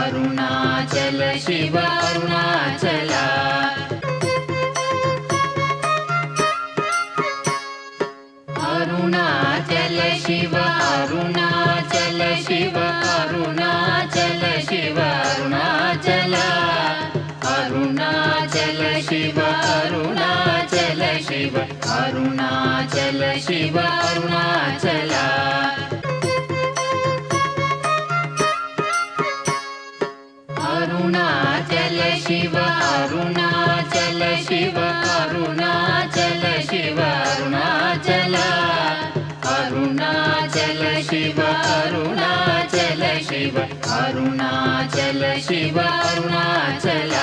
Arunachal Shiva Arunachal Arunachal Shiva Arunachal Shiva Arunachal Shiva Arunachal Arunachal Shiva Arunachal Shiva Arunachal Shiva Arunachal Arunachal Shiva Arunachal Shiva Arunachal Shiva Arunachal Arunachal Shiva Arunachal Shiva Arunachal Shiva Arunachal